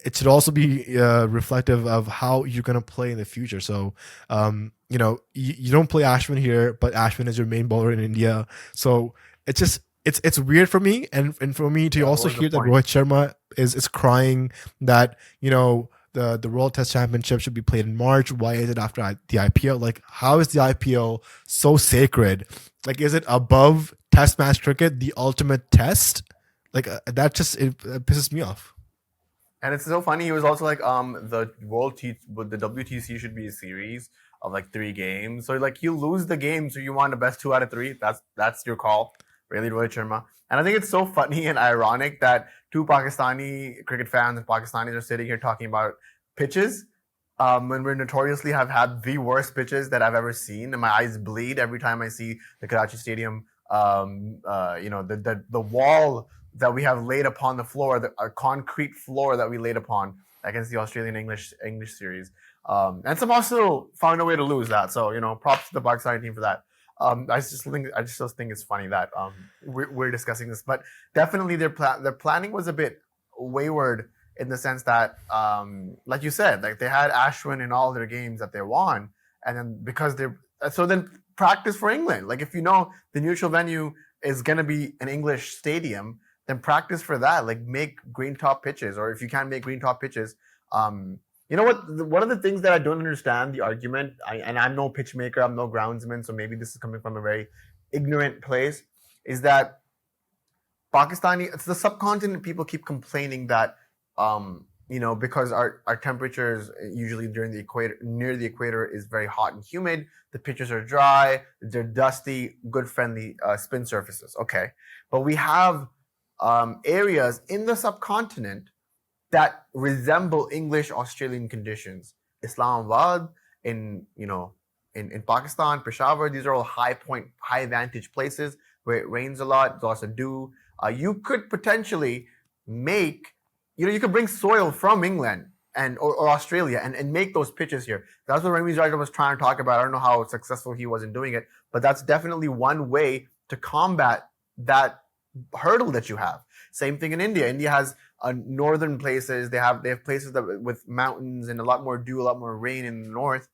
Speaker 1: it should also be reflective of how you're going to play in the future. So, you don't play Ashwin here, but Ashwin is your main bowler in India. So it's just, it's weird for me. And for me to also hear that Rohit Sharma is crying that, the World Test Championship should be played in March. Why is it after the IPL? Like, how is the IPL so sacred? Like, is it above Test match cricket, the ultimate test? Like that just it pisses me off.
Speaker 2: And it's so funny. He was also like, the the WTC should be a series of like 3 games. So like you lose the game, so you want the best 2 out of 3. That's your call, really, Rohit Sharma. And I think it's so funny and ironic that 2 Pakistani cricket fans and Pakistanis are sitting here talking about pitches. When we notoriously have had the worst pitches that I've ever seen, and my eyes bleed every time I see the Karachi Stadium. The wall that we have laid upon the floor, a concrete floor that we laid upon, against the Australian English series, and somehow still found a way to lose that. So props to the Pakistani team for that. I just think it's funny that we're discussing this, but definitely their planning was a bit wayward in the sense that, like you said, like they had Ashwin in all their games that they won, and then because then practice for England. Like if the neutral venue is going to be an English stadium, then practice for that. Like make green top pitches, or if you can't make green top pitches, you know what? One of the things that I don't understand the argument, and I'm no pitch maker, I'm no groundsman, so maybe this is coming from a very ignorant place, is that it's the subcontinent people keep complaining that, because our temperatures usually near the equator is very hot and humid, the pitches are dry, they're dusty, good friendly spin surfaces. Okay. But we have areas in the subcontinent that resemble English Australian conditions. Islamabad, in Pakistan, Peshawar, these are all high vantage places where it rains a lot, there's lots of dew. You could potentially make, you could bring soil from England or Australia and make those pitches here. That's what Remy Raja was trying to talk about. I don't know how successful he was in doing it, but that's definitely one way to combat that hurdle that you have. Same thing in India. India has northern places. They have places with mountains and a lot more dew, a lot more rain in the north.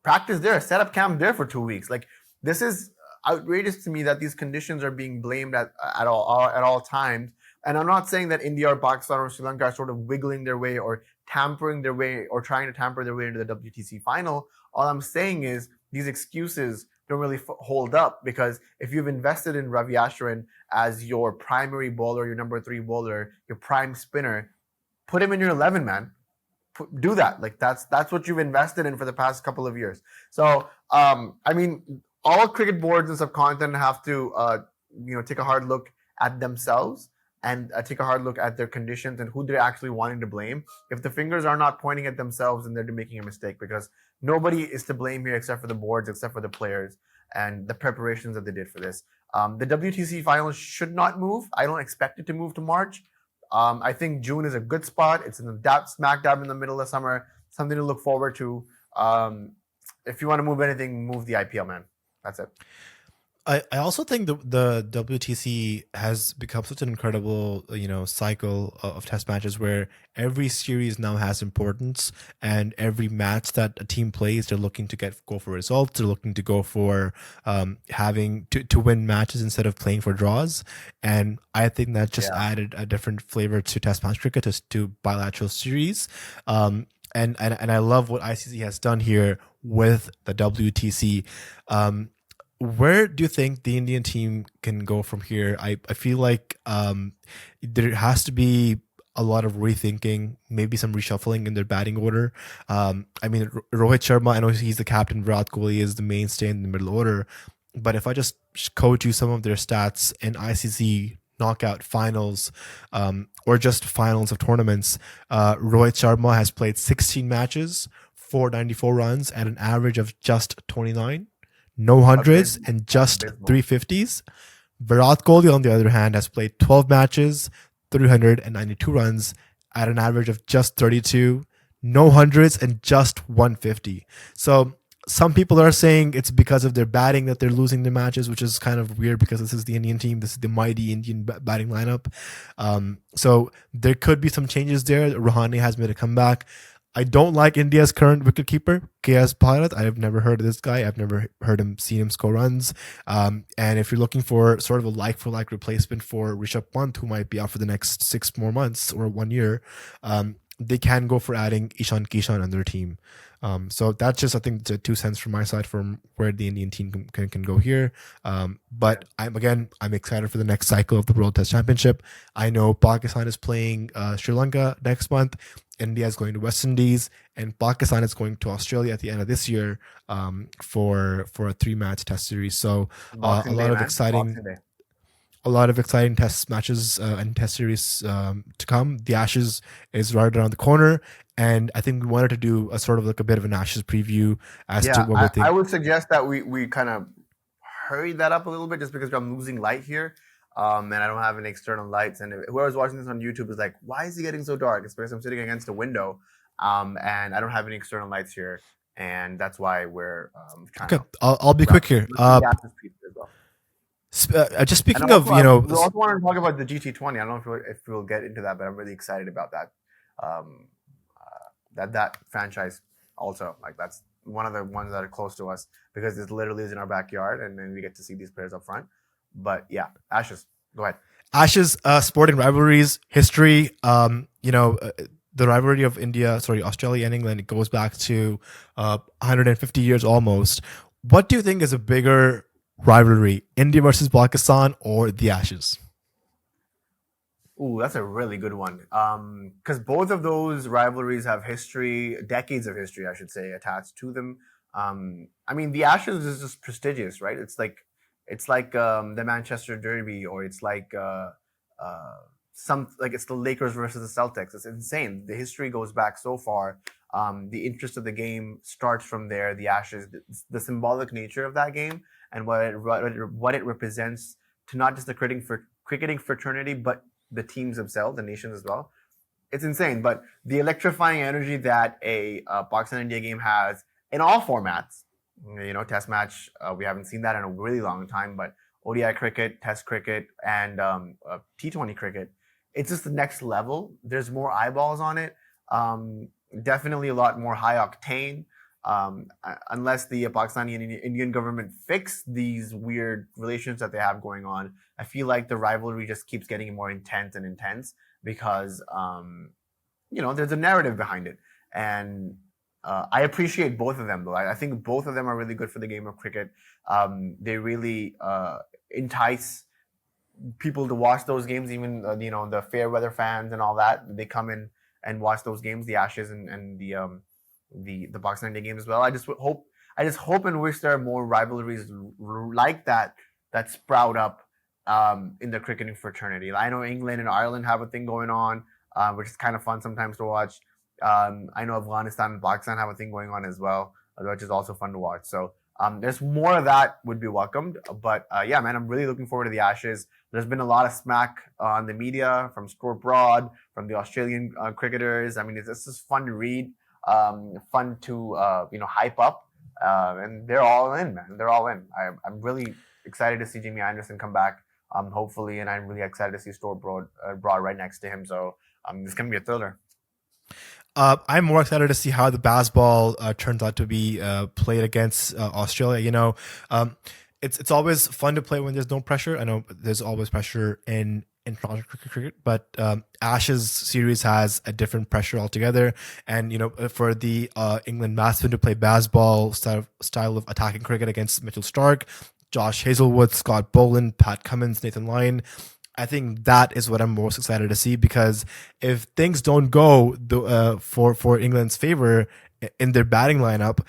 Speaker 2: Practice there, set up camp there for 2 weeks. Like, this is outrageous to me that these conditions are being blamed at all times. And I'm not saying that India or Pakistan or Sri Lanka are sort of wiggling their way or tampering their way or trying to tamper their way into the WTC final. All I'm saying is these excuses don't really hold up, because if you've invested in Ravi Ashwin as your primary bowler, your number 3 bowler, your prime spinner, put him in your 11, man. Do that. Like that's what you've invested in for the past couple of years. So, I mean, all cricket boards and subcontinent have to, take a hard look at themselves and take a hard look at their conditions and who they're actually wanting to blame. If the fingers are not pointing at themselves, then they're making a mistake, because nobody is to blame here except for the boards, except for the players and the preparations that they did for this. The WTC final should not move. I don't expect it to move to March. I think June is a good spot. It's smack dab in the middle of summer. Something to look forward to. If you want to move anything, move the IPL, man. That's it.
Speaker 1: I also think the WTC has become such an incredible cycle of test matches where every series now has importance, and every match that a team plays, they're looking to go for results. They're looking to go for having to win matches instead of playing for draws. And I think that just added a different flavor to test match cricket, to bilateral series. And I love what ICC has done here with the WTC. Where do you think the Indian team can go from here? I feel like there has to be a lot of rethinking, maybe some reshuffling in their batting order. I mean, Rohit Sharma, I know he's the captain. Virat Kohli is the mainstay in the middle order. But if I just quote you some of their stats in ICC knockout finals, or just finals of tournaments, Rohit Sharma has played 16 matches, 494 runs at an average of just 29. No hundreds and just 350s. Virat Kohli, on the other hand, has played 12 matches, 392 runs at an average of just 32. No hundreds and just 150. So some people are saying it's because of their batting that they're losing their matches, which is kind of weird because this is the Indian team. This is the mighty Indian batting lineup. So there could be some changes there. Rahane has made a comeback. I don't like India's current wicketkeeper, KS Bharat. I've never heard of this guy. I've never seen him score runs. And if you're looking for sort of a like-for-like replacement for Rishabh Pant, who might be out for the next 6 more months or 1 year, they can go for adding Ishan Kishan on their team. So that's just, I think, the 2 cents from my side from where the Indian team can go here. But I'm excited for the next cycle of the World Test Championship. I know Pakistan is playing Sri Lanka next month. India is going to West Indies, and Pakistan is going to Australia at the end of this year for a 3-match test series. So a lot of exciting test matches and test series to come. The Ashes is right around the corner, and I think we wanted to do a sort of like a bit of an Ashes preview as to what we think.
Speaker 2: I would suggest that we kind of hurry that up a little bit, just because I'm losing light here. and I don't have any external lights. And whoever's watching this on YouTube is like, why is he getting so dark? It's because I'm sitting against a window, and I don't have any external lights here, and that's why we're trying
Speaker 1: Okay,
Speaker 2: to
Speaker 1: I'll be
Speaker 2: wrap
Speaker 1: quick
Speaker 2: up.
Speaker 1: here.
Speaker 2: Let's do the Ashes piece as well.
Speaker 1: Just
Speaker 2: And
Speaker 1: speaking
Speaker 2: also,
Speaker 1: of, you know,
Speaker 2: we also want to talk about the GT20. I don't know if we'll get into that, but I'm really excited about that. Um, that franchise also, like, that's one of the ones that are close to us because it literally is in our backyard, and then we get to see these players up front. But yeah, Ashes, go ahead.
Speaker 1: Ashes, sporting rivalries, history. The rivalry of Australia and England, it goes back to 150 years almost. What do you think is a bigger rivalry, India versus Pakistan or the Ashes?
Speaker 2: Ooh, that's a really good one. Because both of those rivalries have history, decades of history, I should say, attached to them. I mean, the Ashes is just prestigious, right? It's like the Manchester Derby, or it's like uh, it's the Lakers versus the Celtics. It's insane. The history goes back so far. The interest of the game starts from there. The Ashes, the symbolic nature of that game, and what it represents to not just the cricketing fraternity, but the teams themselves, the nations as well. It's insane. But the electrifying energy that a Pakistan India game has in all formats, Test match, we haven't seen that in a really long time, but ODI cricket, Test cricket, and T20 cricket, it's just the next level. There's more eyeballs on it. Um, Definitely a lot more high octane. Unless the Pakistani and Indian government fix these weird relations that they have going on, I feel like the rivalry just keeps getting more intense and intense because there's a narrative behind it, and I appreciate both of them though. I think both of them are really good for the game of cricket. They really entice people to watch those games, even the fair weather fans and all that. They come in and watch those games, the Ashes and the Pakistan India game as well. I just hope and wish there are more rivalries like that sprout up in the cricketing fraternity. I know England and Ireland have a thing going on, which is kind of fun sometimes to watch. I know Afghanistan and Pakistan have a thing going on as well, which is also fun to watch. So there's more of that would be welcomed. But yeah, man, I'm really looking forward to the Ashes. There's been a lot of smack on the media from Stuart Broad, from the Australian cricketers. I mean, it's just fun to read, fun to hype up, and they're all in, man. They're all in. I'm really excited to see Jimmy Anderson come back, hopefully, and I'm really excited to see Stuart Broad right next to him. So it's gonna be a thriller.
Speaker 1: I'm more excited to see how the baseball turns out to be played against Australia. It's always fun to play when there's no pressure. I know there's always pressure in international cricket, but Ashes series has a different pressure altogether. And for the England batsmen to play baseball style of attacking cricket against Mitchell Stark, Josh Hazelwood, Scott Boland, Pat Cummins, Nathan Lyon, I think that is what I'm most excited to see, because if things don't go for England's favor in their batting lineup,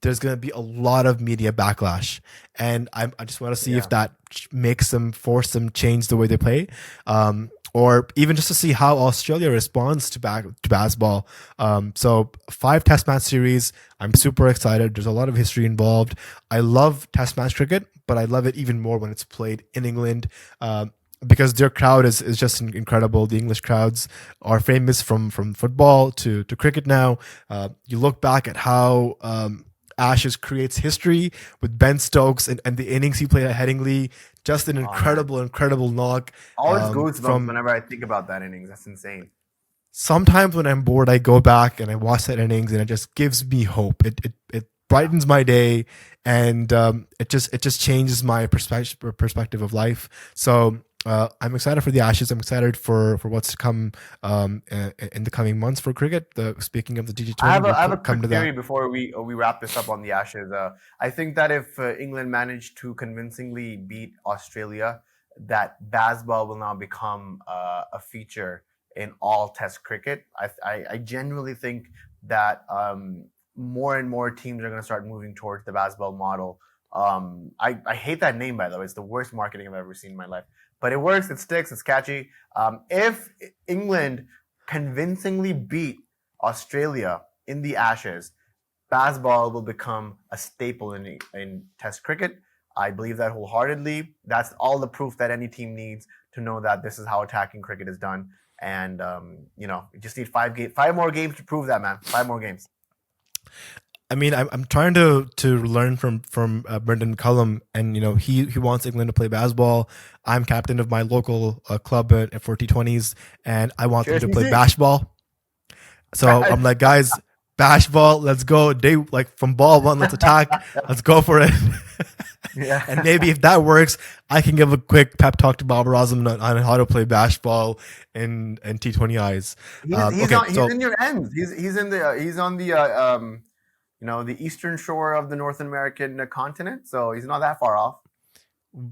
Speaker 1: there's going to be a lot of media backlash, and I just want to see if
Speaker 2: Yeah.
Speaker 1: that force them change the way they play, or even just to see how Australia responds to baseball. So 5 Test match series. I'm super excited. There's a lot of history involved. I love Test match cricket, but I love it even more when it's played in England. Because their crowd is just incredible. The English crowds are famous from football to cricket now. You look back at how Ashes creates history with Ben Stokes and the innings he played at Headingley. Just an
Speaker 2: Oh, man.
Speaker 1: incredible knock.
Speaker 2: Always goosebumps
Speaker 1: From
Speaker 2: whenever I think about that innings. That's insane.
Speaker 1: Sometimes when I'm bored, I go back and I watch that innings, and it just gives me hope. It brightens my day, and it just changes my perspective of life. So I'm excited for the Ashes. I'm excited for what's to come in the coming months for cricket. Speaking of the
Speaker 2: I
Speaker 1: GG20,
Speaker 2: have a,
Speaker 1: we'll
Speaker 2: I have a
Speaker 1: come
Speaker 2: quick
Speaker 1: to
Speaker 2: theory
Speaker 1: that.
Speaker 2: before we wrap this up on the Ashes. I think that if England managed to convincingly beat Australia, that baseball will now become a feature in all Test cricket. I genuinely think that more and more teams are going to start moving towards the baseball model. I hate that name, by the way. It's the worst marketing I've ever seen in my life. But it works, it sticks, it's catchy. If England convincingly beat Australia in the Ashes, baseball will become a staple in Test cricket. I believe that wholeheartedly. That's all the proof that any team needs to know that this is how attacking cricket is done. And you just need 5 more games to prove that, man. 5 more games.
Speaker 1: I mean, I'm trying to learn from Brendan McCullum, and he wants England to play basketball. I'm captain of my local club for T20s, and I want them to play bashball. So I'm like, guys, bashball, let's go. From ball one, let's attack. Let's go for it.
Speaker 2: Yeah.
Speaker 1: And maybe if that works, I can give a quick pep talk to Babar Azam on how to play bashball in T20Is.
Speaker 2: He's in your ends. He's on the eastern shore of the North American continent, so he's not that far off.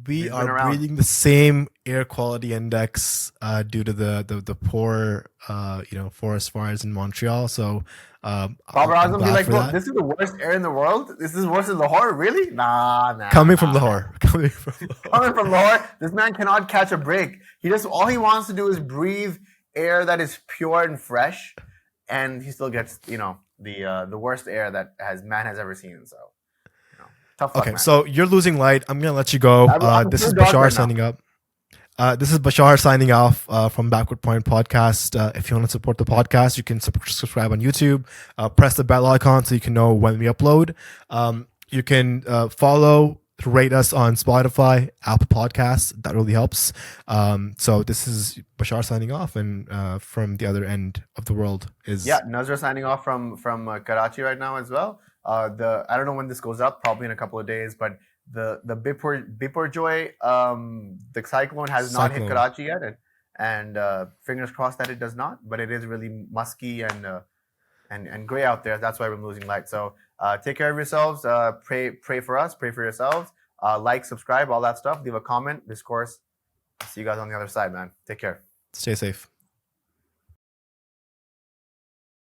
Speaker 1: We are breathing the same air quality index due to the poor forest fires in Montreal. So
Speaker 2: Babar Azam be like, "Look, this is the worst air in the world. This is worse than Lahore, really? Nah."
Speaker 1: Coming from Lahore,
Speaker 2: this man cannot catch a break. All he wants to do is breathe air that is pure and fresh, and he still gets the worst air that man has ever seen. So. Tough luck,
Speaker 1: okay,
Speaker 2: man.
Speaker 1: so you're losing light. I'm gonna let you go. This is Bashar signing up. This is Bashar signing off from Backward Point Podcast. If you want to support the podcast, you can subscribe on YouTube. Press the bell icon so you can know when we upload. You can follow, rate us on Spotify, Apple Podcasts. That really helps. So this is Bashar signing off, and from the other end of the world is
Speaker 2: Nazra signing off from Karachi right now as well. I don't know when this goes up, probably in a couple of days, but the Biparjoy the cyclone has not hit Karachi yet, and fingers crossed that it does not, but it is really musky and gray out there. That's why we're losing light. So take care of yourselves. Pray for us. Pray for yourselves. Like, subscribe, all that stuff. Leave a comment, discourse. See you guys on the other side, man. Take care.
Speaker 1: Stay safe.